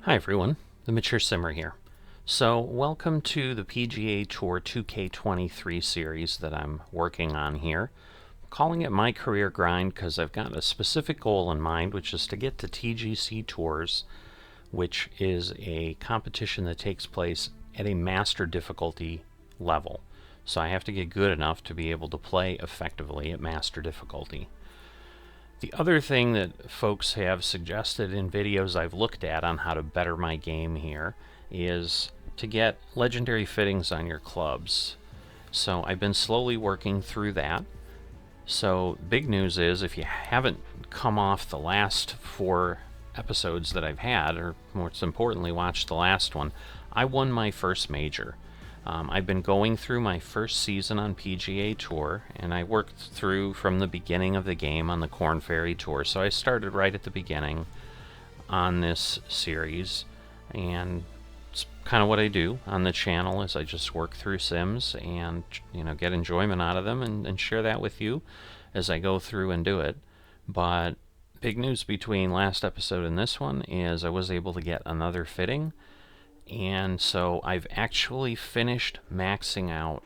Hi everyone, the Mature Simmer here. So welcome to the PGA Tour 2K23 series that I'm working on here. I'm calling it my career grind because I've got a specific goal in mind, which is to get to TGC Tours, which is a competition that takes place at a master difficulty level. So I have to get good enough to be able to play effectively at master difficulty. The other thing that folks have suggested in videos I've looked at on how to better my game here is to get legendary fittings on your clubs. So I've been slowly working through that. So big news is, if you haven't come off the last 4 episodes that I've had, or most importantly watched the last one, I won my first major. I've been going through my first season on PGA Tour, and I worked through from the beginning of the game on the Corn Ferry Tour. So I started right at the beginning on this series, and it's kind of what I do on the channel is I just work through sims and get enjoyment out of them and share that with you as I go through and do it. But big news between last episode and this one is I was able to get another fitting. And so I've actually finished maxing out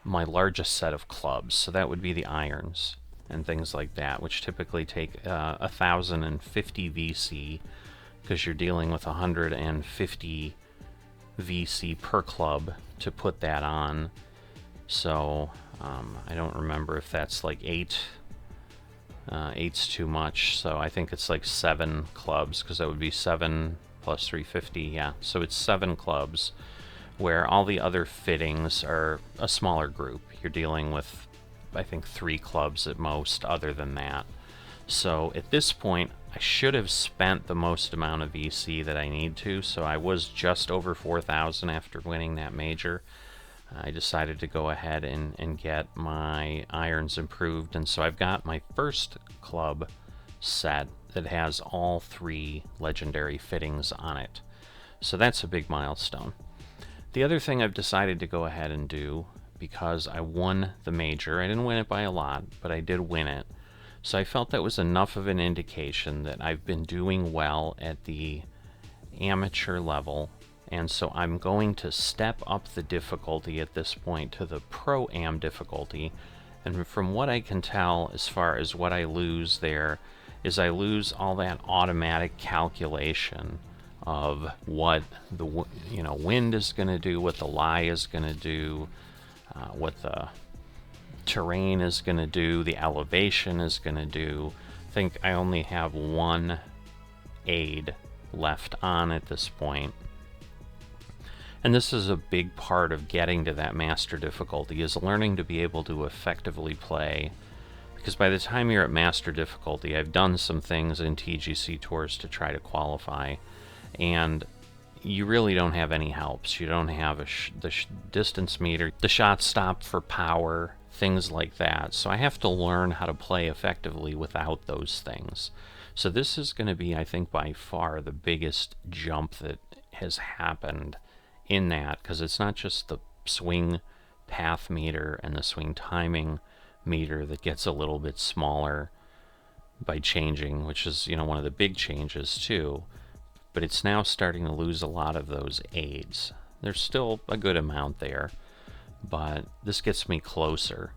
my largest set of clubs. So that would be the irons and things like that, which typically take 1,050 VC, because you're dealing with 150 VC per club to put that on. So I don't remember if that's like 8. 8's too much, so I think it's like 7 clubs, because that would be 7 plus 350, yeah. So it's 7 clubs, where all the other fittings are a smaller group. You're dealing with, I think, 3 clubs at most, other than that. So at this point, I should have spent the most amount of VC that I need to, so I was just over 4,000 after winning that major. I decided to go ahead and get my irons improved, and so I've got my first club set that has all 3 legendary fittings on it. So that's a big milestone. The other thing I've decided to go ahead and do, because I won the major, I didn't win it by a lot, but I did win it. So I felt that was enough of an indication that I've been doing well at the amateur level, and so I'm going to step up the difficulty at this point to the Pro-Am difficulty. And from what I can tell, as far as what I lose there, is I lose all that automatic calculation of what the wind is going to do, what the lie is going to do, what the terrain is going to do, the elevation is going to do. I think I only have 1 aid left on at this point. And this is a big part of getting to that master difficulty, is learning to be able to effectively play. Because by the time you're at master difficulty, I've done some things in TGC Tours to try to qualify, and you really don't have any helps. You don't have the distance meter, the shot stop for power, things like that. So I have to learn how to play effectively without those things. So this is going to be, I think, by far the biggest jump that has happened in that, because it's not just the swing path meter and the swing timing meter that gets a little bit smaller by changing, which is one of the big changes too, but it's now starting to lose a lot of those aids. There's still a good amount there, but this gets me closer.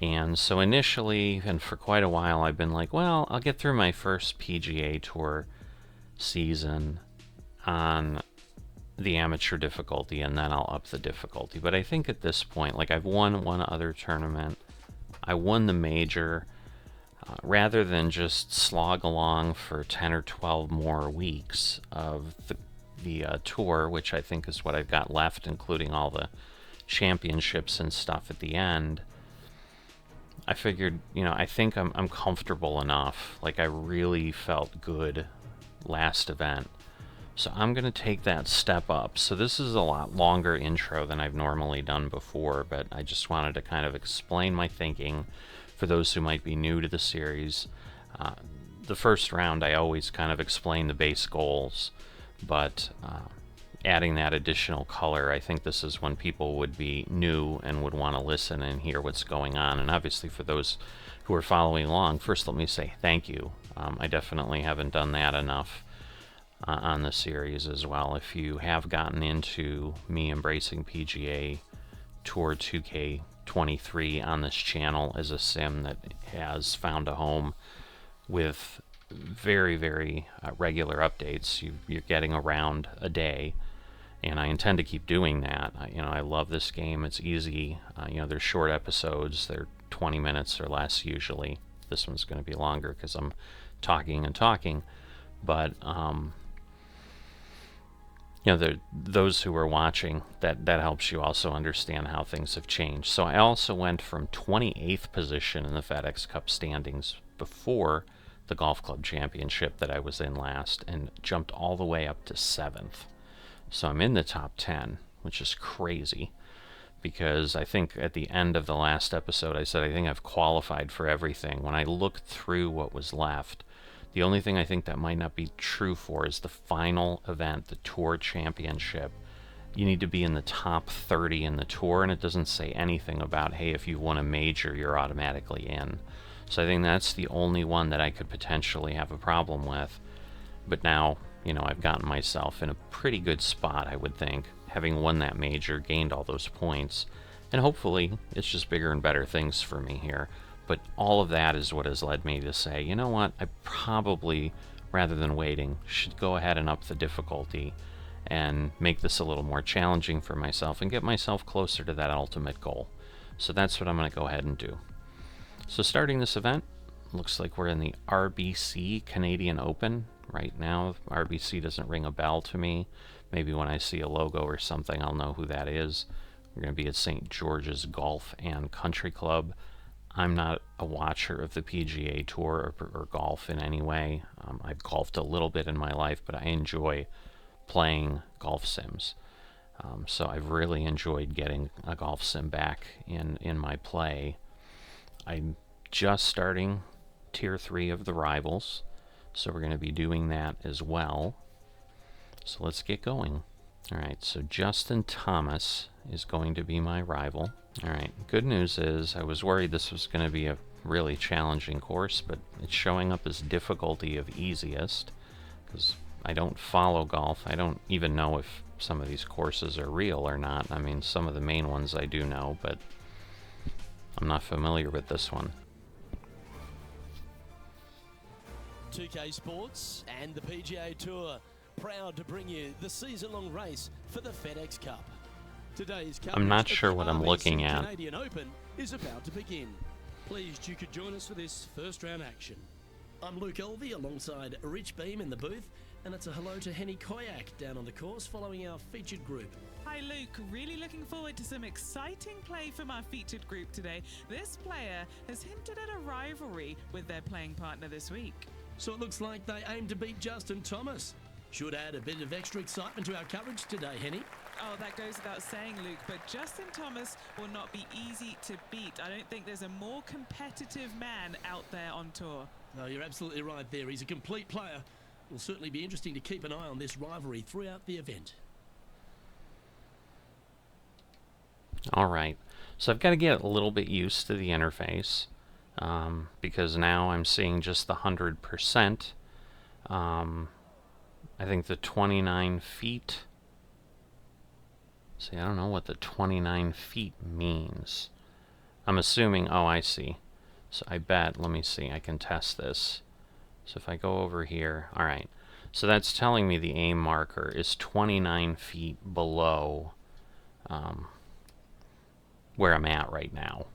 And so initially, and for quite a while, I've been like, well, I'll get through my first PGA Tour season on the amateur difficulty, and then I'll up the difficulty. But I think at this point, like, I've won 1 other tournament, I won the major. Rather than just slog along for 10 or 12 more weeks of the tour, which I think is what I've got left, including all the championships and stuff at the end, I figured, I think I'm comfortable enough. Like, I really felt good last event. So I'm going to take that step up. So this is a lot longer intro than I've normally done before, but I just wanted to kind of explain my thinking for those who might be new to the series. The first round I always kind of explain the base goals, but adding that additional color, I think this is when people would be new and would want to listen and hear what's going on. And obviously for those who are following along, first let me say thank you. I definitely haven't done that enough. on the series as well. If you have gotten into me embracing PGA Tour 2K23 on this channel as a sim that has found a home with very, very regular updates, you're getting around a day, and I intend to keep doing that. I love this game. It's easy. They're short episodes. They're 20 minutes or less usually. This one's going to be longer because I'm talking and talking, but those who are watching, that helps you also understand how things have changed. So I also went from 28th position in the FedEx Cup standings before the Golf Club Championship that I was in last, and jumped all the way up to 7th. So I'm in the top 10, which is crazy, because I think at the end of the last episode I said I think I've qualified for everything. When I looked through what was left, the only thing I think that might not be true for is the final event, the Tour Championship. You need to be in the top 30 in the Tour, and it doesn't say anything about, hey, if you won a major, you're automatically in. So I think that's the only one that I could potentially have a problem with. But now, I've gotten myself in a pretty good spot, I would think, having won that major, gained all those points, and hopefully it's just bigger and better things for me here. But all of that is what has led me to say, you know what, I probably, rather than waiting, should go ahead and up the difficulty and make this a little more challenging for myself and get myself closer to that ultimate goal. So that's what I'm going to go ahead and do. So starting this event, looks like we're in the RBC Canadian Open. Right now, RBC doesn't ring a bell to me. Maybe when I see a logo or something, I'll know who that is. We're going to be at St. George's Golf and Country Club. I'm not a watcher of the PGA Tour or golf in any way. I've golfed a little bit in my life, but I enjoy playing golf sims. So I've really enjoyed getting a golf sim back in my play. I'm just starting Tier 3 of the Rivals, so we're going to be doing that as well. So let's get going. Alright, so Justin Thomas is going to be my rival. Alright, good news is I was worried this was going to be a really challenging course, but it's showing up as difficulty of easiest, because I don't follow golf. I don't even know if some of these courses are real or not. I mean, some of the main ones I do know, but I'm not familiar with this one. 2K Sports and the PGA Tour, proud to bring you the season-long race for the FedEx Cup. Today's I'm not sure what I'm looking at. Canadian Open is about to begin. Pleased you could join us for this first round action. I'm Luke Elvey alongside Rich Beam in the booth, and it's a hello to Henny Koyak down on the course following our featured group. Hi Luke, really looking forward to some exciting play from our featured group today. This player has hinted at a rivalry with their playing partner this week. So it looks like they aim to beat Justin Thomas. Should add a bit of extra excitement to our coverage today, Henny. Oh, that goes without saying, Luke, but Justin Thomas will not be easy to beat. I don't think there's a more competitive man out there on tour. No, you're absolutely right there. He's a complete player. It will certainly be interesting to keep an eye on this rivalry throughout the event. Alright, so I've got to get a little bit used to the interface, because now I'm seeing just the 100%. I think the 29 feet. See, I don't know what the 29 feet means. I'm assuming, oh, I see. So I bet, let me see, I can test this. So if I go over here, alright. So that's telling me the aim marker is 29 feet below where I'm at right now.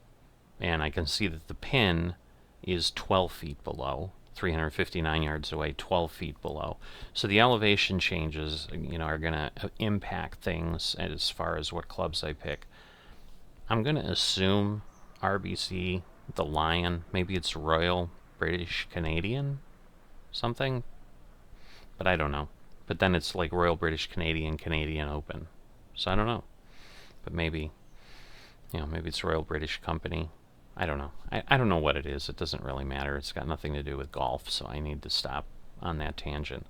And I can see that the pin is 12 feet below, 359 yards away, 12 feet below. So the elevation changes, are going to impact things as far as what clubs I pick. I'm going to assume RBC, the Lion, maybe it's Royal British Canadian, something, but I don't know. But then it's like Royal British Canadian, Canadian Open. So I don't know. But maybe, maybe it's Royal British Company. I don't know. I don't know what it is. It doesn't really matter. It's got nothing to do with golf, so I need to stop on that tangent.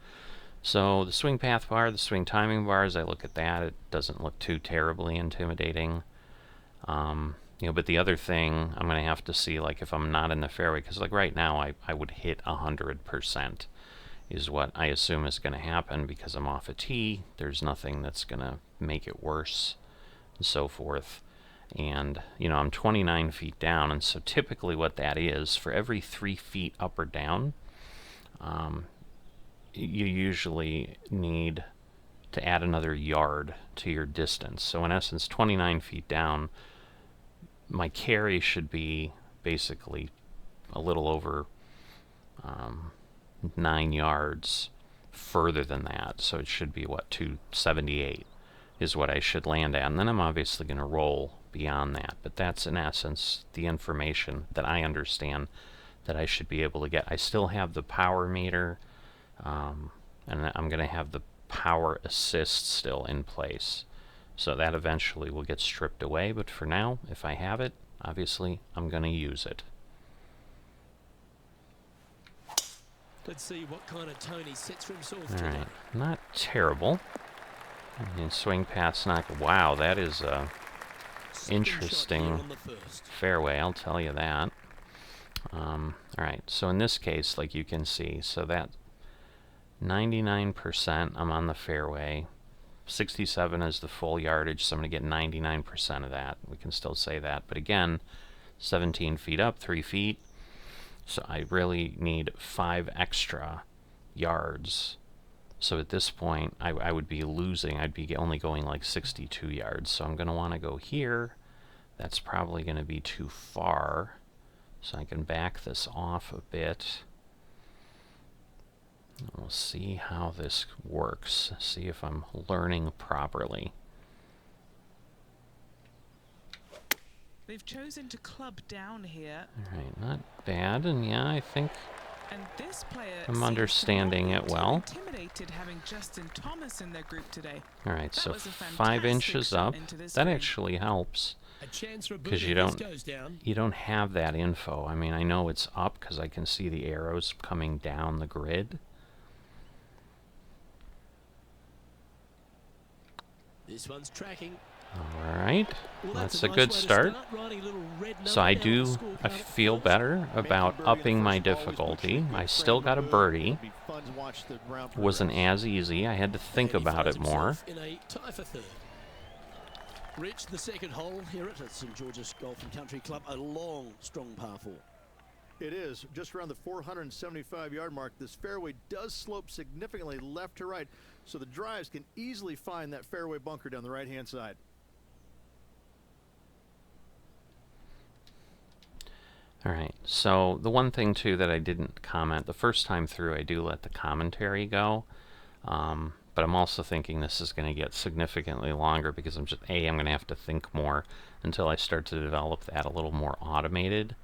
So the swing path bar, the swing timing bar, as I look at that, it doesn't look too terribly intimidating. But the other thing I'm going to have to see, like if I'm not in the fairway, because like right now I would hit 100%. is what I assume is going to happen because I'm off a tee. There's nothing that's going to make it worse, and so forth. And, you know, I'm 29 feet down, and so typically what that is, for every 3 feet up or down, you usually need to add another yard to your distance. So in essence, 29 feet down, my carry should be basically a little over 9 yards further than that. So it should be, what, 278 is what I should land at. And then I'm obviously going to roll beyond that. But that's, in essence, the information that I understand that I should be able to get. I still have the power meter, and I'm going to have the power assist still in place. So that eventually will get stripped away. But for now, if I have it, obviously, I'm going to use it. Let's see what kind of tone he sets for himself All today. right, not terrible. And swing past knock. Wow, that is a interesting fairway, I'll tell you that. All right, so in this case, like you can see, so that 99%, I'm on the fairway. 67 is the full yardage, so I'm going to get 99% of that. We can still say that. But again, 17 feet up, 3 feet. So I really need 5 extra yards. So at this point, I would be losing. I'd be only going like 62 yards. So I'm going to want to go here. That's probably going to be too far. So I can back this off a bit. We'll see how this works. See if I'm learning properly. They've chosen to club down here. All right, not bad. And yeah, I think And this player I'm understanding it well. Intimidated having Justin Thomas in their group today. All right, That so was a 5 inches fantastic up. shot into this That green. actually helps A chance for a because birdie you if this don't goes down. have that info. I mean, I know it's up because I can see the arrows coming down the grid. This one's tracking. All right, Well, that's a a nice good way to start. Writing a little red So I note down on the do, scorecard I at feel first. better about upping my difficulty. I still got a birdie. Wasn't as easy. I had to think And he about it finds more. himself in a tie for third. Reached the second hole here at St George's Golf and Country Club. A long, strong par 4. It is just around the 475-yard mark. This fairway does slope significantly left to right, so the drives can easily find that fairway bunker down the right-hand side. All right, so the one thing too that I didn't comment, the first time through I do let the commentary go, but I'm also thinking this is going to get significantly longer because I'm going to have to think more until I start to develop that a little more automated.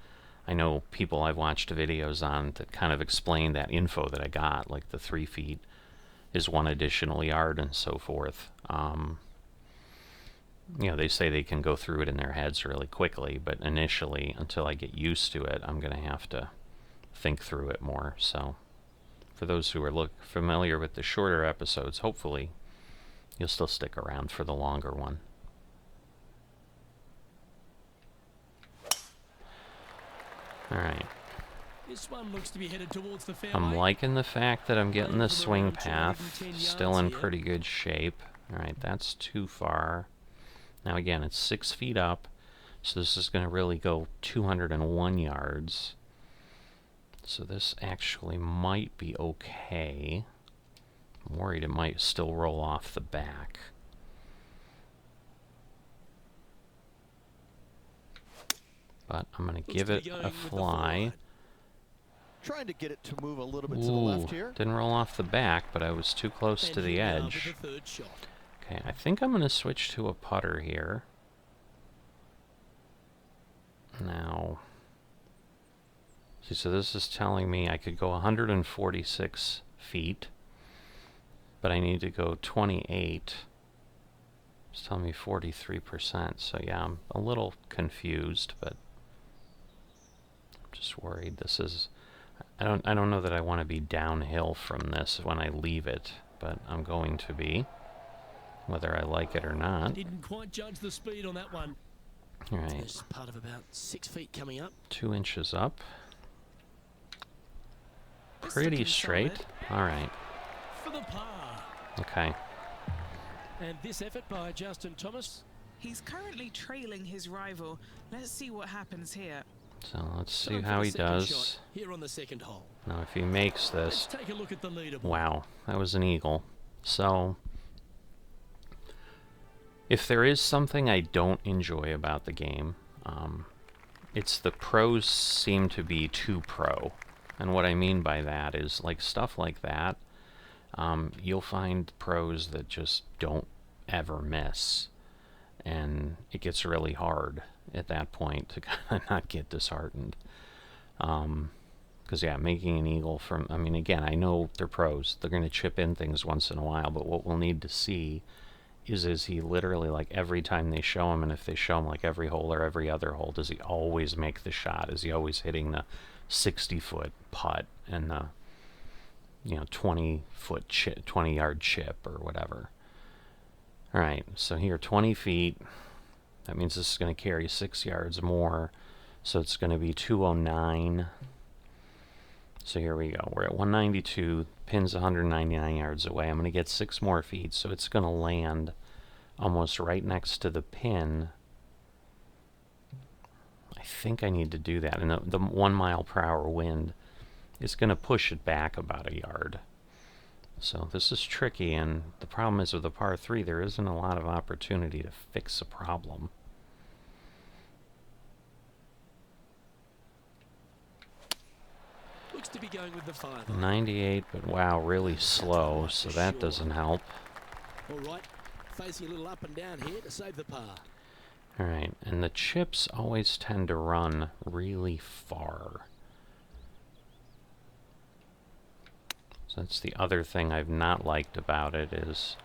I know people I've watched videos on that kind of explain that info that I got, like the 3 feet is 1 additional yard and so forth. You know, they say they can go through it in their heads really quickly, but initially, until I get used to it, I'm going to have to think through it more. So, for those who are familiar with the shorter episodes, hopefully you'll still stick around for the longer one. All right. This one looks to be headed towards the fairway. I'm liking the fact that I'm getting the swing path. Still in pretty good shape. All right, that's too far. Now again, it's 6 feet up, so this is going to really go 201 yards. So this actually might be okay. I'm worried it might still roll off the back. But I'm going to give it a fly. Trying to get it to move a little bit to the left here. Didn't roll off the back, but I was too close to the edge. Okay, I think I'm going to switch to a putter here. Now, see, so this is telling me I could go 146 feet, but I need to go 28. It's telling me 43%, so yeah, I'm a little confused, but I'm just worried. This is, I don't know that I want to be downhill from this when I leave it, but I'm going to be, whether I like it or not. Didn't quite judge the speed on that one. All right. There's part of about 6 feet coming up. 2 inches up. It's pretty looking straight. solid. All right. For the par. Okay. And this effort by Justin Thomas. He's currently trailing his rival. Let's see what happens here. So let's see Time for how the he second does. shot here on the second hole. Now, if he makes Let's this, take a look at the leaderboard. wow, that was an eagle. So, if there is something I don't enjoy about the game, it's the pros seem to be too pro. And what I mean by that is, like, stuff like that, you'll find pros that just don't ever miss. And it gets really hard at that point to kind of not get disheartened. Because, yeah, making an eagle from, I mean, again, I know they're pros. They're going to chip in things once in a while, but what we'll need to see is he literally, like, every time they show him, and if they show him, like, every hole or every other hole, does he always make the shot? Is he always hitting the 60-foot putt and the, 20-foot 20-yard chip or whatever? All right, so here, 20 feet. That means this is going to carry 6 yards more, so it's going to be 209. So here we go. We're at 192. Pin's 199 yards away. I'm going to get 6 more feet, so it's going to land almost right next to the pin. I think I need to do that. And the 1 mile per hour wind is going to push it back about a yard. So this is tricky, and the problem is with the par 3, there isn't a lot of opportunity to fix a problem. Looks to be going with the 5. 98, but wow, really slow, so that doesn't help. All right, facing a little up and down here to save the par. All right, and the chips always tend to run really far. So that's the other thing I've not liked about it is,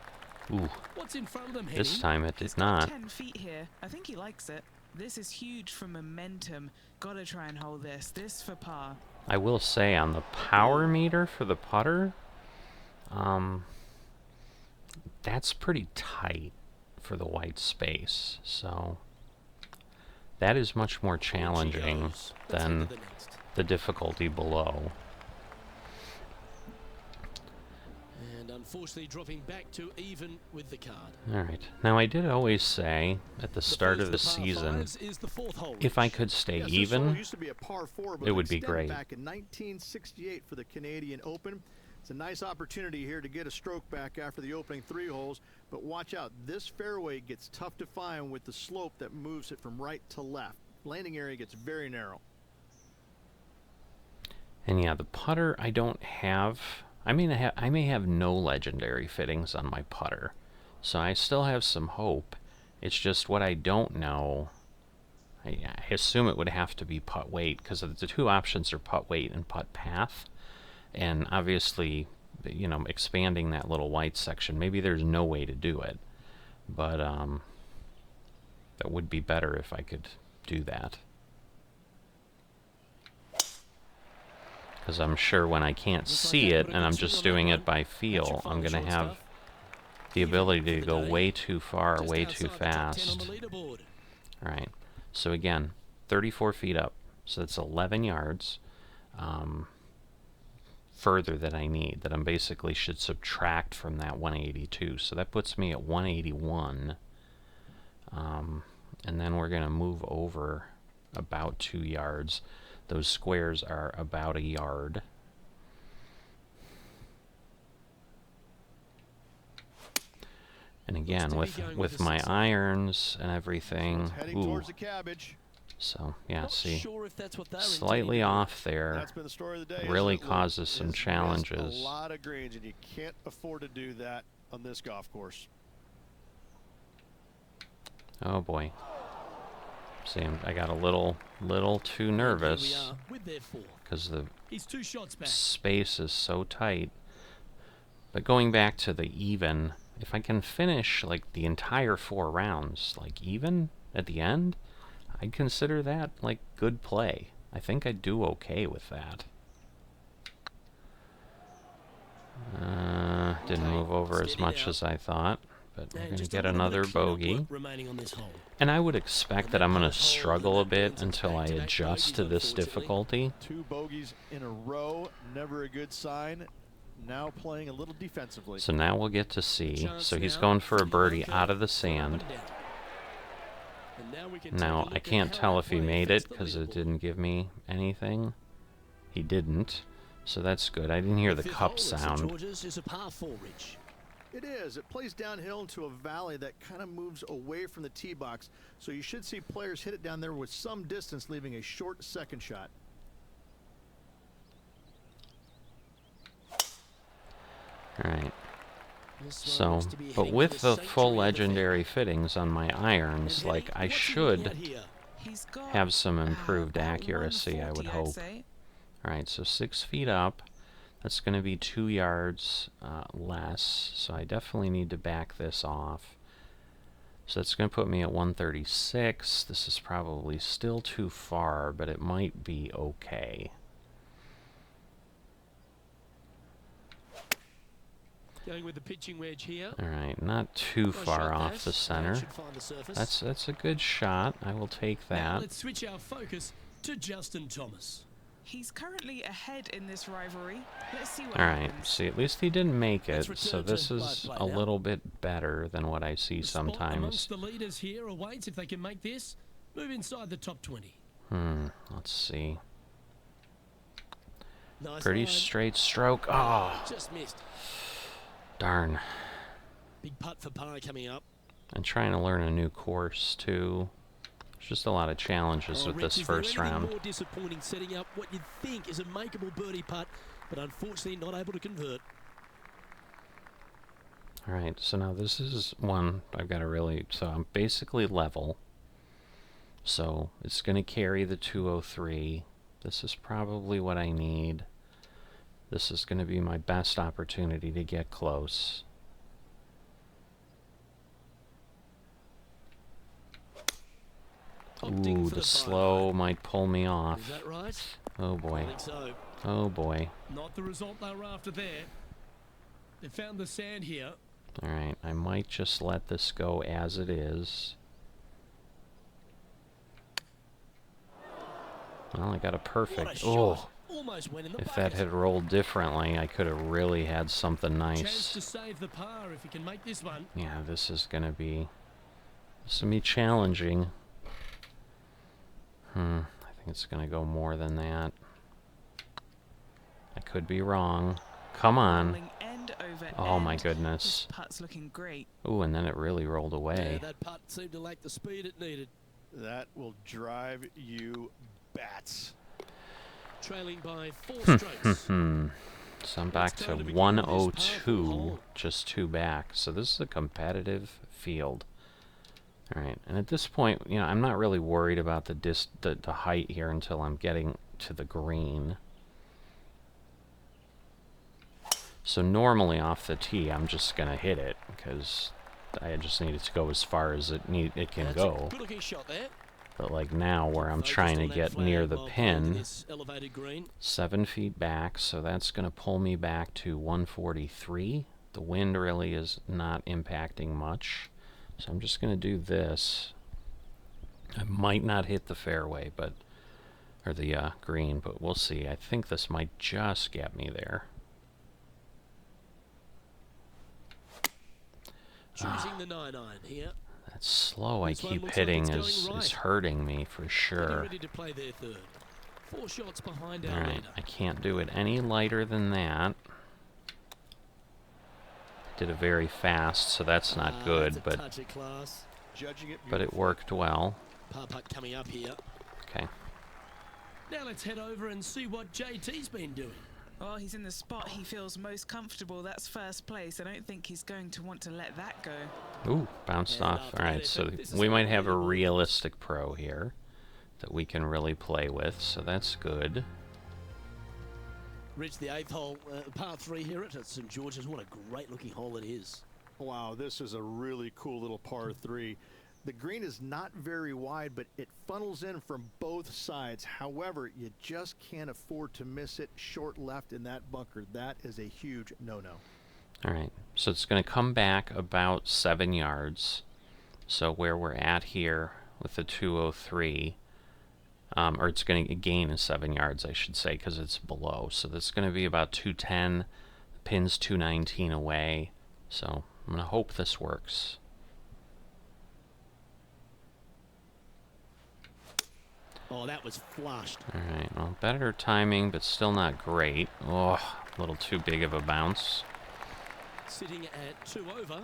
ooh, What's in front of them, this Henny? time it He's did got not. 10 feet here. I think he likes it. This is huge for momentum. Gotta try and hold this. This for par. I will say on the power meter for the putter, that's pretty tight for the white space. So that is much more challenging Let's head than to the next. the difficulty below. And unfortunately dropping back to even with the card. All right. Now I did always say at the start of the first par season, fives is the 4th hole. if I could stay Yes, this hole even, used to be a par 4, but it would be extended great. back in 1968 for the Canadian Open. It's a nice opportunity here to get a stroke back after the opening 3 holes, but watch out. This fairway gets tough to find with the slope that moves it from right to left. Landing area gets very narrow. And yeah, the putter I don't have. I may have no legendary fittings on my putter, so I still have some hope. It's just what I don't know. I assume it would have to be putt weight, because the 2 options are putt weight and putt path. And obviously, expanding that little white section, maybe there's no way to do it, but that would be better if I could do that. Because I'm sure when I can't see it and I'm just doing it by feel, I'm going to have the ability to go way too far, way too fast. Alright, so again, 34 feet up, so that's 11 yards further than I need, that I'm basically should subtract from that 182. So that puts me at 181. And then we're going to move over about 2 yards. Those squares are about a yard. And again, with my irons and everything, Heading ooh, towards the cabbage. so yeah, Not see, sure if that's what they're slightly intending. off there. That's been the story of the day. Really isn't it, Luke? causes some It's missed challenges. A lot of greens, and you can't afford to do that on this golf course. Oh boy. See, I got a little too Here we nervous are with their 4. because the He's 2 shots back. space is so tight. But going back to the even, if I can finish like the entire 4 rounds like even at the end, I'd consider that like good play. I think I'd do okay with that. Didn't move over as Steady much now. as I thought. but we're And going to just a get little bit another of clean-up bogey. work remaining on this hole. And I would expect that I'm going to struggle a bit until I Back-to-back adjust to bogeys, this unfortunately. difficulty. 2 bogeys in a row, never a good sign. Now playing a little defensively. So now we'll get to see. Chance So he's now going for for a birdie Yoko out of the for sand. up and down. And now we can take a Now, look I at can't how tell our if he play made affects it the because it leaderboard. didn't give me anything. He didn't. So that's good. I didn't hear the fifth cup hole at St. sound. George's is a par 4, Rich. It is. It plays downhill into a valley that kind of moves away from the tee box. So you should see players hit it down there with some distance, leaving a short second shot. Alright. This one So, looks to be but heading for with the the full sanctuary of the legendary fittings on my irons, And like Henny, I what's he looking should at here? He's got have some improved about accuracy, I would 140, I'd hope. say. Alright, so 6 feet up. That's going to be 2 yards less, so I definitely need to back this off. So that's going to put me at 136. This is probably still too far, but it might be okay. Going with the pitching wedge here. Alright, not too Nice far shot off there. the center. Should find the surface. That's a good shot. I will take Now that. let's switch our focus to Justin Thomas. He's currently ahead in this rivalry. Let's see what Alright, happens. see, at least he didn't make Let's it, so return this to is play a now. little bit better than what I see The spot sometimes. amongst the leaders here awaits if they can make this. Move inside the top 20. Let's see. Nice Pretty line. straight stroke. Oh, Just missed. darn. Big putt for par coming up. I'm trying to learn a new course, too. There's just a lot of challenges with Rich, this is there first anything round. more disappointing setting up what you'd think is a makeable birdie putt, but unfortunately not able to convert? Alright, so now this is one I've got to really... So I'm basically level. So it's going to carry the 203. This is probably what I need. This is going to be my best opportunity to get close. Opting Ooh, for the par slow line. might pull me Is off. that right? Oh I boy. think so. Oh boy. Not the result they were after there. They found the sand here. Alright, I might just let this go as it is. Well, I got a What a perfect. shot. Oh, Almost went in the if bucket. that had rolled differently, I could have really had something Chance nice. to save the par if he can make this one. Yeah, this is gonna be challenging. I think it's gonna go more than that. I could be wrong. Come on. Rolling end over Oh my end. goodness. This putt's looking great. Ooh, and then it really rolled Yeah, away. that putt seemed to lack the speed it needed. That will drive you bats. Trailing by 4 strokes. So I'm back It's to time to begin this 102, powerful hole. just 2 back. So this is a competitive field. Alright, and at this point, you know, I'm not really worried about the height here until I'm getting to the green. So normally off the tee, I'm just going to hit it, because I just need it to go as far as it can That's go. a good-looking shot there. But like now, where I'm Focused trying to on that get flag near the while playing to pin, this elevated green. 7 feet back, so that's going to pull me back to 143. The wind really is not impacting much, so I'm just going to do this. I might not hit the fairway, but or the green, but we'll see. I think this might just get me there. Choosing the 9-iron here. That's slow. I This one keep looks like hitting it's going right. is hurting me for Getting sure. ready to play their third. 4 shots behind our Alright, leader. I can't do it any lighter than that. Did it very fast, so that's not That's good, a but touch of class. Judging it it worked well. Par putt coming up here. Okay. Now let's head over and see what JT's been doing. Well, he's in the spot he feels most comfortable. That's first place. I don't think he's going to want to let that go. Ooh, bounced And off. after Alright, that, so this is we how might we have a lead the ball. realistic pro here that we can really play with, so that's good. Reached the 8th hole, par 3 here at St. George's. What a great looking hole it is. Wow, this is a really cool little par 3. The green is not very wide, but it funnels in from both sides. However, you just can't afford to miss it short left in that bunker. That is a huge no-no. Alright, So it's going to come back about 7 yards. So where we're at here with the 203, or it's going to gain 7 yards, I should say, because it's below. So that's going to be about 210. The pin's 219 away. So I'm going to hope this works. Oh, that was flushed. Alright, well, better timing, but still not great. Oh, a little too big of a bounce. Sitting at 2 over.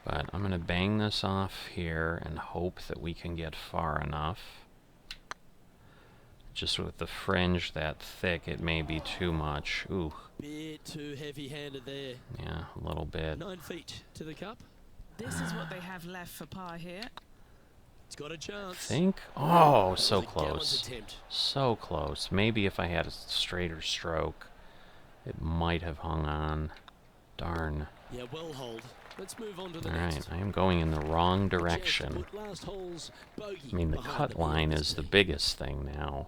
But I'm going to bang this off here and hope that we can get far enough. Just with the fringe that thick, it may be too much. Ooh. Bit too heavy-handed there. Yeah, a little bit. 9 feet to the cup. This is what they have left for par here. It's got a chance. Think? Oh, so That was a gallant close. attempt. So close. Maybe if I had a straighter stroke, it might have hung on. Darn. Yeah, well hold. Let's move on to the Alright, next. I am going in the wrong A chance to direction. put last hole's bogey I mean, the behind cut the line wheel, is the isn't it? biggest thing now.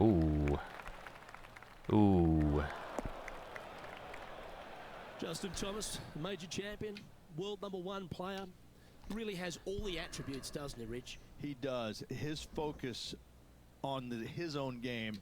Ooh. Ooh. Justin Thomas, major champion, world #1 player, really has all the attributes, doesn't he, Rich? He does. His focus on his own game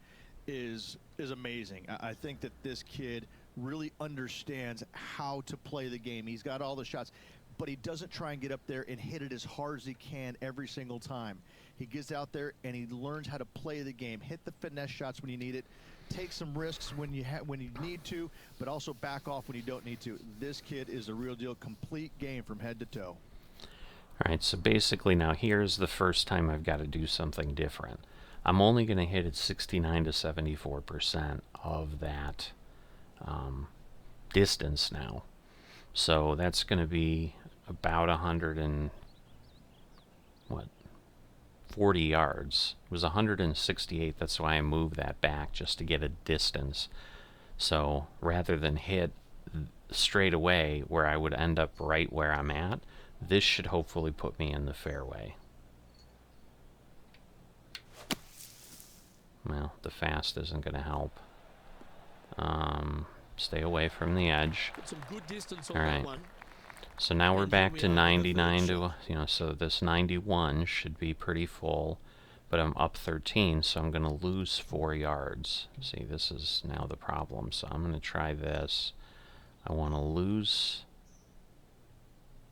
is amazing. I think that this kid really understands how to play the game. He's got all the shots, but he doesn't try and get up there and hit it as hard as he can every single time. He gets out there and he learns how to play the game, hit the finesse shots when you need it, take some risks when you need to, but also back off when you don't need to. This kid is a real deal, complete game from head to toe. Alright, so basically now here's the first time I've got to do something different. I'm only going to hit it 69 to 74% of that distance now. So that's going to be about 40 yards. It was 168, that's why I moved that back, just to get a distance. So rather than hit straight away where I would end up right where I'm at, this should hopefully put me in the fairway. Well, the fast isn't going to help. Stay away from the edge. Got some good distance on Alright. that one. So now we're And here back we to are with the 99 third to, shot. so this 91 should be pretty full, but I'm up 13, so I'm going to lose 4 yards. See, this is now the problem, so I'm going to try this. I want to lose,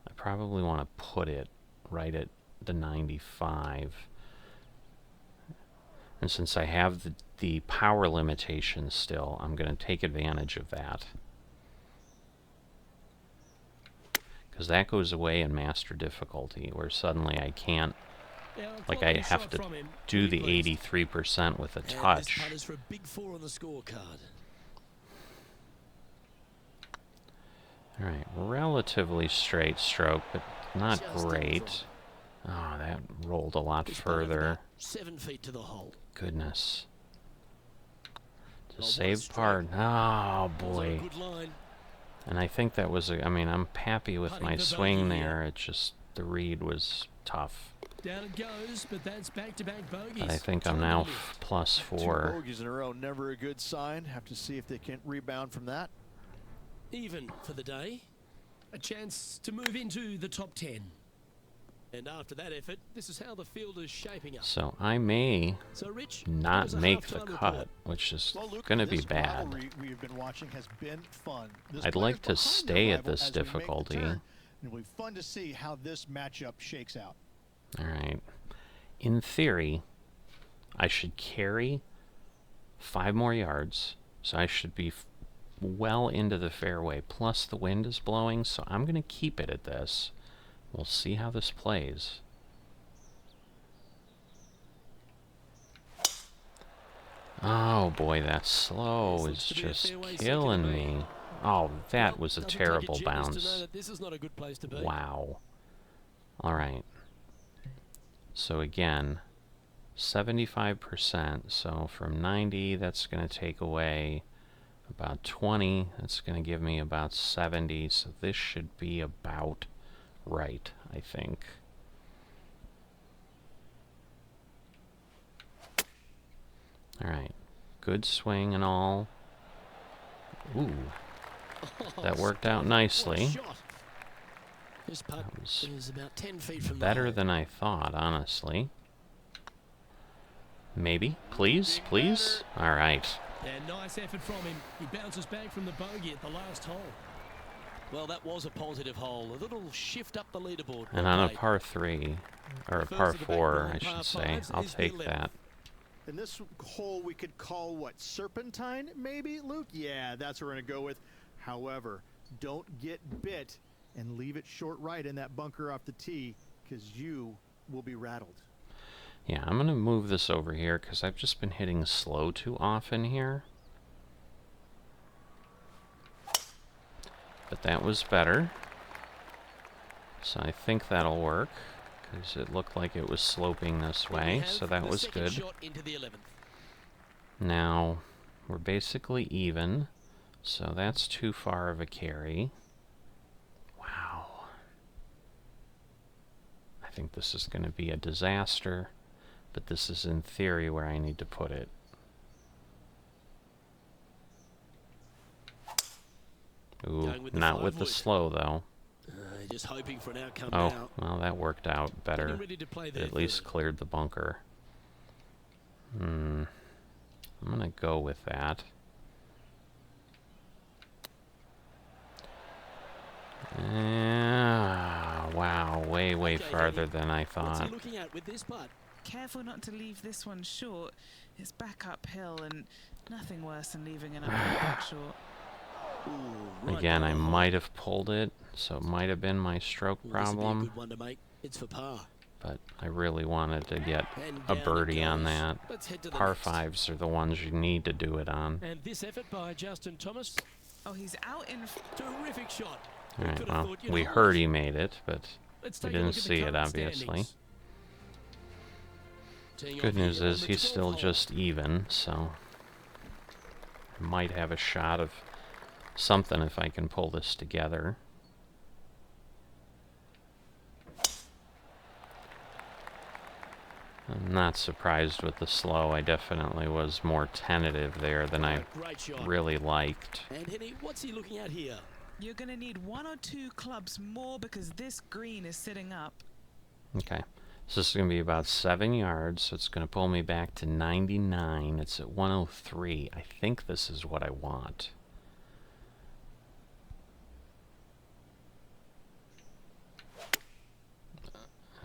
I probably want to put it right at the 95. And since I have the power limitation still, I'm going to take advantage of that. Because that goes away in master difficulty, where suddenly I can't, Yeah, like I quality have shot to from him. do Pretty the pleased. 83% with a And this touch. putt is for a big 4 on the scorecard. Alright, relatively straight stroke, but not Just in great. front. Oh, that rolled a lot This putt of further. about 7 feet to the hole. Goodness. Oh, The what a save stroke. part. Oh, Also a boy. good line. And I think that was, I mean, I'm happy with Putting my for swing bogey here. there. It just, the read was tough. Down it goes, but that's back-to-back bogeys. But I think I'm Time now to lift. plus Two 4. bogeys in a row, never a good sign. Have to see if they can rebound from that. Even for the day. A chance to move into the top 10. And after that effort, this is how the field is shaping up. So I may So, Rich, not that was a make the halftime cut, report. which is Well, Luke, going to be this bad. rivalry we have been watching has been fun. There's I'd players like to behind their stay at rival this as we make the difficulty. turn, and it'll be fun to see how this matchup shakes out. Alright. In theory, I should carry 5 more yards, so I should be well into the fairway. Plus the wind is blowing, so I'm going to keep it at this. We'll see how this plays. Oh boy, that slow This looks is to be a just fairway second killing to be. me. Oh, that was a Doesn't take terrible genius to know bounce. that this is not a good place to be. Wow. Alright. So again, 75%. So from 90, that's going to take away about 20. That's going to give me about 70. So this should be about right, I think. Alright. Good swing and all. Ooh. That worked out nicely. This putt is about 10 feet from Better the than I thought, honestly. Maybe? Please? Please? Alright. Yeah, nice effort from him. He bounces back from the bogey at the last hole. Well, that was a positive hole. A little shift up the leaderboard. And on a par 3, or a par 4, I should say, I'll take that. And this hole we could call what, serpentine maybe, Luke? Yeah, that's what we're going to go with. However, don't get bit and leave it short right in that bunker off the tee, because you will be rattled. Yeah, I'm going to move this over here because I've just been hitting slow too often here. But that was better. So I think that'll work because it looked like it was sloping this way, so that was good. Now, we're basically even, so that's too far of a carry. Wow. I think this is going to be a disaster. But this is in theory where I need to put it. Ooh, not with the slow though. Just hoping for an outcome oh, now. Well, that worked out better. It at least cleared the bunker. I'm gonna go with that. Wow, way farther than I thought. What's he looking at with this putt? Careful not to leave this one short. It's back uphill and nothing worse than leaving an uphill back short. Ooh, right Again, I might have pulled it, so it might have been my stroke problem. Good one to make. It's for par. But I really wanted to get a birdie on that. Par 5s are the ones you need to do it on. And this effort by Justin Thomas. Oh, he's out in... Terrific shot. Alright, well, we heard he made it, but we didn't see it, obviously. Good news is he's still just even, so I might have a shot of something if I can pull this together. I'm not surprised with the slow. I definitely was more tentative there than I really liked. And Henny, what's he looking at here? You're going to need 1 or 2 clubs more because this green is sitting up. Okay. So this is going to be about 7 yards, so it's going to pull me back to 99. It's at 103. I think this is what I want.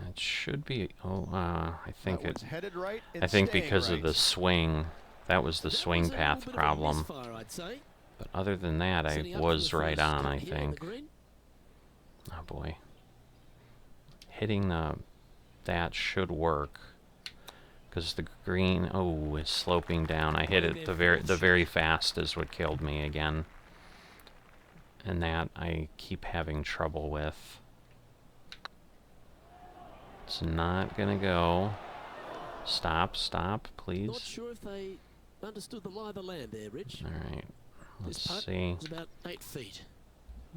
It should be... Oh, I think it... Headed right, I think because of the swing, that was the swing path problem. But other than that, I was right on, I think. Oh boy. Hitting that should work. Because the green, is sloping down. I hit it the very fast is what killed me again. And that I keep having trouble with. It's not gonna go. Stop, please. Not sure if they understood the lie of the land there, Rich. Alright. Let's This putt see. is about 8 feet.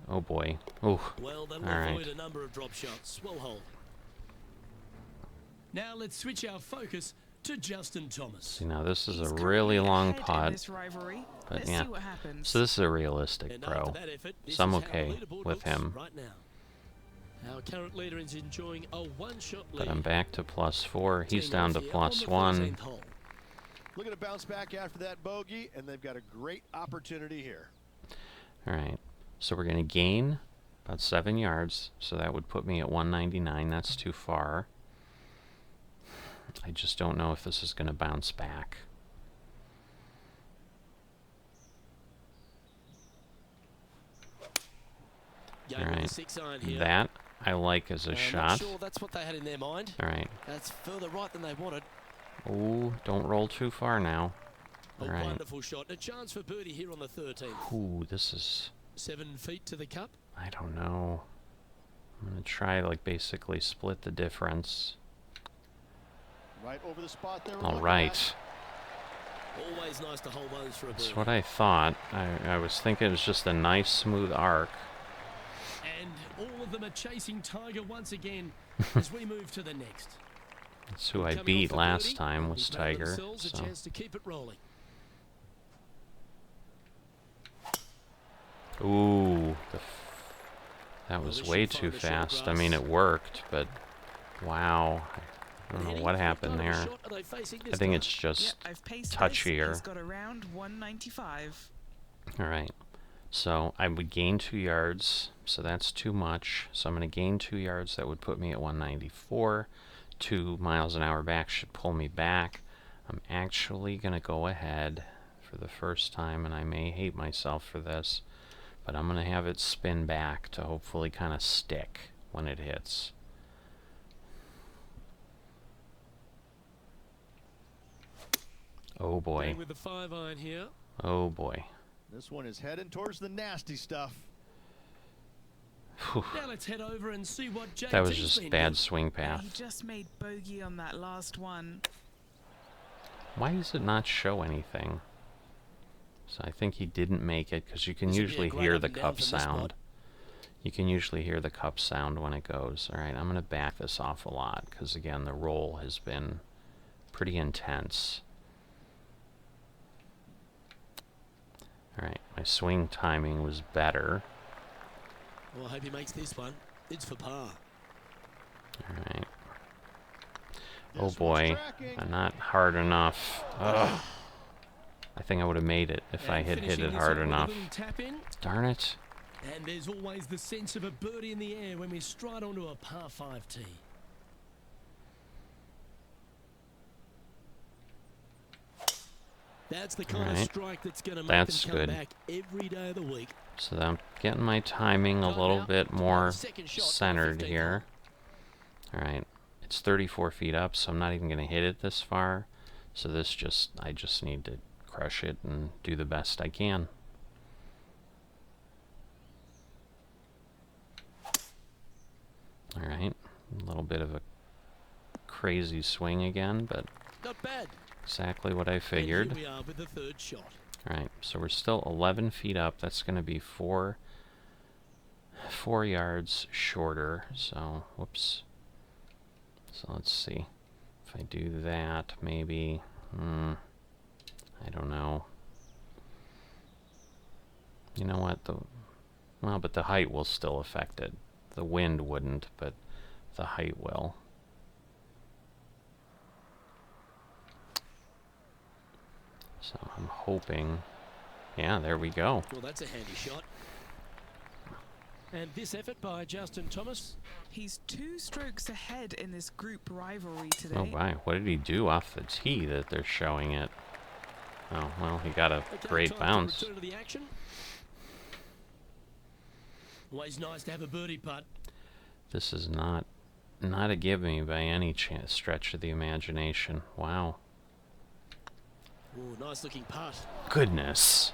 Oh boy. Ooh. Well, that'll All avoid right. a number of drop shots. Well hold. Now let's switch our focus to Justin Thomas. See, now this is He's a really currently long ahead in putt. this rivalry. But Let's yeah. see what happens. So this is a realistic And pro. after that effort, this So I'm is how okay the leaderboard with looks him. right now. Our current leader is enjoying a one-shot lead. But I'm back to +4. He's Team down to Murphy on the +1. 14th hole. Looking to bounce back after that bogey, and they've got a great opportunity here. Alright. So we're going to gain about 7 yards. So that would put me at 199. That's too far. I just don't know if this is going to bounce back. Going with Alright. the 6-iron here. That I like as a I'm shot. not sure that's what they had in their mind. Alright. That's further right than they wanted. Ooh, don't roll too far now. A Alright. wonderful shot. A chance for birdie here on the 13th. Ooh, this is... 7 feet to the cup. I don't know. I'm going to try, like, basically split the difference. Right over the spot there. All right. Always nice to hold those for a birdie. That's what I thought. I was thinking it was just a nice, smooth arc. And all of them are chasing Tiger once again as we move to the next. That's who I Coming beat off a last birdie, time they'll was be paying Tiger. themselves a So. chance to keep it rolling. Ooh, that Well, was this way should too find a short fast. I mean, grass. it worked, but wow. I don't know Henny, what happened kind of a there. shot are they facing I this think time? it's just Yep, I've paced this. touchier. He's got around 195. Alright, so I would gain 2 yards, so that's too much. So I'm going to gain 2 yards, that would put me at 194. 2 miles an hour back should pull me back. I'm actually going to go ahead for the first time, and I may hate myself for this, but I'm going to have it spin back to hopefully kind of stick when it hits. Oh boy. Going with the 5-iron here. Oh boy. This one is heading towards the nasty stuff. Whew. Now let's head over and see what JT's That was just been bad doing. swing And path. he just made bogey on that last one. Why does it not show anything? So I think he didn't make it because you can This would be a usually great hear up the and down cup from this sound. spot. You can usually hear the cup sound when it goes. Alright, I'm going to back this off a lot because again the roll has been pretty intense. Alright, my swing timing was better. Well, I hope he makes this one. It's for par. Alright. This Oh one's boy, tracking. not hard enough. Ugh. I think I would have made it if I And had hit finishing it this hard up with a enough. little tap in. Darn it. And there's always the sense of a birdie in the air when we stride onto a par 5 tee. That's the kind of Alright. strike that's going to make That's them come good. back every day of the week. So I'm getting my timing a Time little out bit to play more the second shot on the centered 15th here. Alright, it's 34 feet up, so I'm not even going to hit it this far. So I just need to crush it and do the best I can. Alright, a little bit of a crazy swing again, but Not bad. exactly what I And figured. here we are with the third shot. Alright, so we're still 11 feet up. That's going to be 4 yards shorter. So, whoops. So let's see. If I do that, maybe, I don't know. You know what? Well, but the height will still affect it. The wind wouldn't, but the height will. So I'm hoping. Yeah, there we go. Well, that's a handy shot. And this effort by Justin Thomas. He's 2 strokes ahead in this group rivalry today. Oh my, what did he do off the tee that they're showing it? Oh, well, he got a Okay, great time bounce. to return to the action. Always nice to have a birdie putt. This is not a give me by any stretch of the imagination. Wow. Ooh, nice looking putt. Goodness.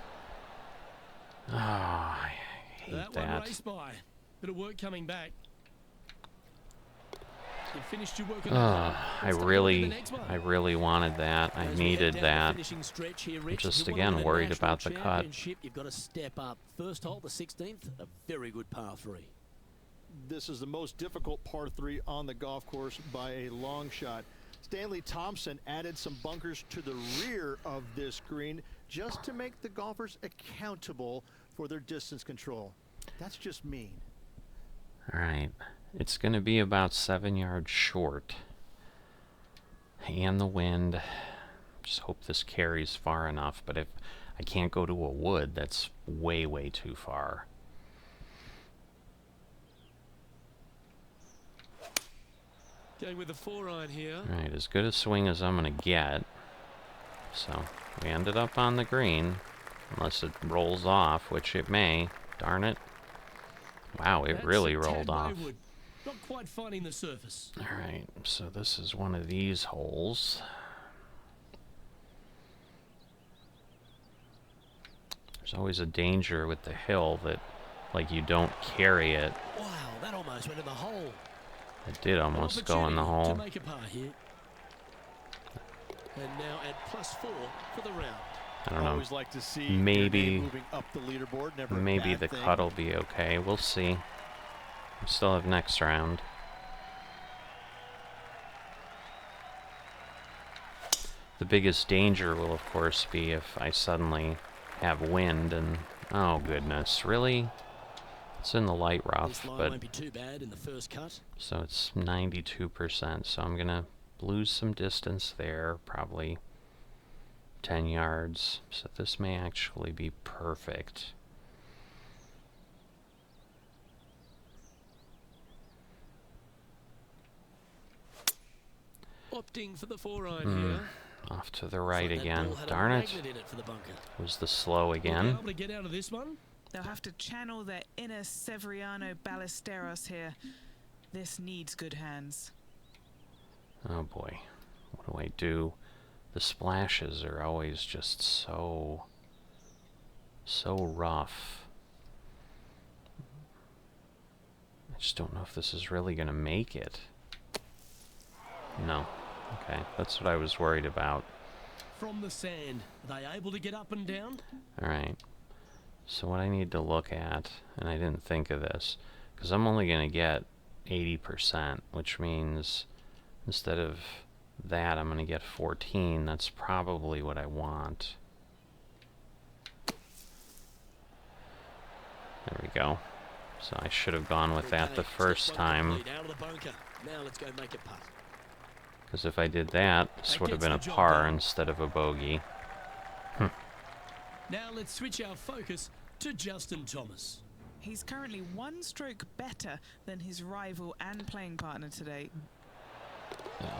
Oh, I hate That that. one raced by. Bit of work coming back. You finished your work on that Oh, one. I Let's take a look at the really next one. wanted that. I As we head needed down the that. finishing stretch here, I'm Rich, just if you again wanna win a worried national about the cut. championship, you've got to step up. First hole, the 16th, a very good par 3. This is the most difficult par 3 on the golf course by a long shot. Stanley Thompson added some bunkers to the rear of this green just to make the golfers accountable for their distance control. That's just mean. Alright. It's going to be about 7 yards short. And the wind. Just hope this carries far enough. But if I can't go to a wood, that's way, way too far. Going with the 4-iron here. Alright, as good a swing as I'm going to get. So, we ended up on the green. Unless it rolls off, which it may. Darn it. Wow, it That's really a rolled tad off. wayward. Not quite finding the surface. Alright, so this is one of these holes. There's always a danger with the hill that, like, you don't carry it. Wow, that almost went in the hole. It did An almost go in the opportunity hole. to make a par here. And now at +4 for the round. I don't know. Always like to see your Maybe- name moving up the leaderboard. Never a Maybe bad the thing. cut will be okay. We'll see. We still have next round. The biggest danger will, of course, be if I suddenly have wind and... Oh, goodness. Really? It's in the light rough, This line but... won't be too bad in the first cut. So it's 92%, so I'm going to lose some distance there, probably 10 yards. So this may actually be perfect. Opting for the 4-iron here. Off to the right That again. ball had a Darn it. magnet in it for the bunker. Was the slow Will they be again? able to get out of this one? They'll have to channel their inner Severiano Ballesteros here. This needs good hands. Oh boy. What do I do? The splashes are always just so rough. I just don't know if this is really going to make it. No. Okay, that's what I was worried about. From the sand, are they able to get up and down? Alright. So what I need to look at, and I didn't think of this, because I'm only going to get 80%, which means instead of that I'm going to get 14. That's probably what I want. There we go. So I should have gone with that the first time, Out of the bunker. Now let's go make it putt. because if I did that, this would have been a gets the job par done. instead of a bogey. Now let's switch our focus to Justin Thomas. He's currently one stroke better than his rival and playing partner today.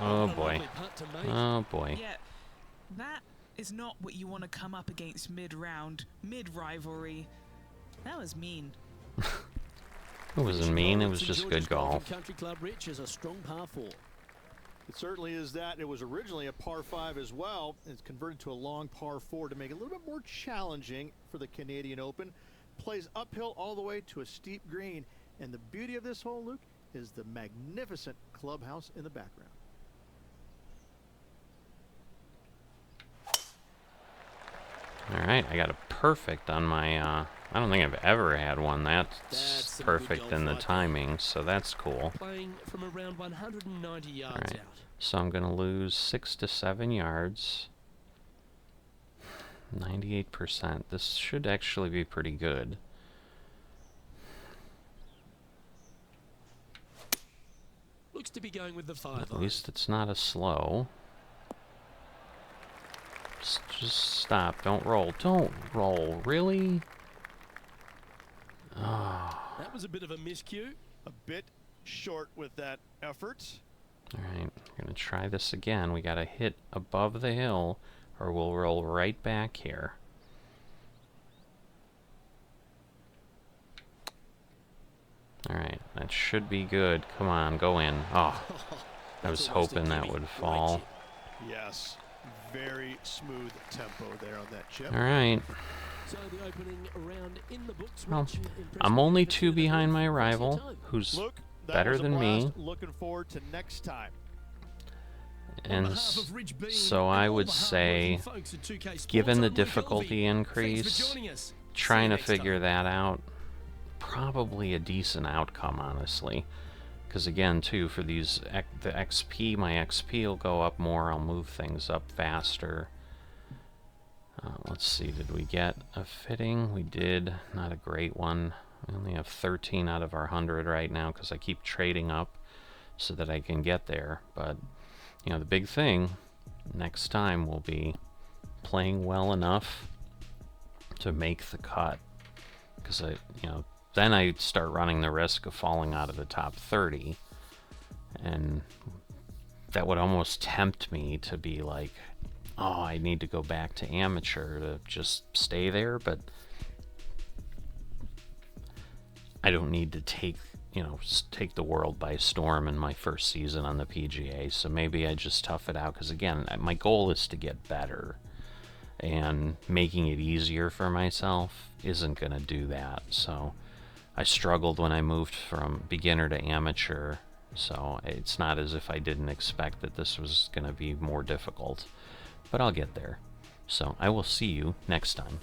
Oh What a boy. lovely putt to make. Oh boy. Yet, that is not what you want to come up against mid-round, mid-rivalry. That was mean. It wasn't mean, it was St. just George's good golf. Country Club Rich is a strong par 4. It certainly is that. It was originally a par 5 as well. It's converted to a long par 4 to make it a little bit more challenging for the Canadian Open. Plays uphill all the way to a steep green. And the beauty of this hole, Luke, is the magnificent clubhouse in the background. Alright, I got a perfect on my, I don't think I've ever had one that's That's some good perfect golf in the right there. timing, so that's cool. Playing from around 190 yards Alright, out. so I'm going to lose 6 to 7 yards. 98%. This should actually be pretty good. Looks to be going with the 5 At iron. least it's not a slow. Just stop. Don't roll. Don't roll. Really? Oh. That was a bit of a miscue. A bit short with that effort. Alright, we're going to try this again. We got to hit above the hill or we'll roll right back here. Alright, that should be good. Come on, go in. Oh, I was That's almost a hoping that gimme. would Great fall. chip. Yes, very smooth tempo there on that chip. Alright, So the opening round in the books. well, Rich, impressed I'm with only the 2 two behind that my were rival, time. who's Luke, that better was a than me. blast. Looking forward to next time. And On behalf of Rich Beam so and I all would the say, hard-working folks at 2K Sports, given the I'm Luke difficulty Elvey. increase, Thanks for joining us. See you trying to next figure time. that out, probably a decent outcome, honestly. Because again, too, for these the XP, my XP will go up more. I'll move things up faster. Let's see, did we get a fitting? We did. Not a great one. We only have 13 out of our 100 right now because I keep trading up so that I can get there. But, you know, the big thing next time will be playing well enough to make the cut. Because then I start running the risk of falling out of the top 30, and that would almost tempt me to be like, oh, I need to go back to amateur to just stay there, but I don't need to take the world by storm in my first season on the PGA, so maybe I just tough it out, because again, my goal is to get better, and making it easier for myself isn't going to do that. So I struggled when I moved from beginner to amateur, so it's not as if I didn't expect that this was going to be more difficult, but I'll get there. So I will see you next time.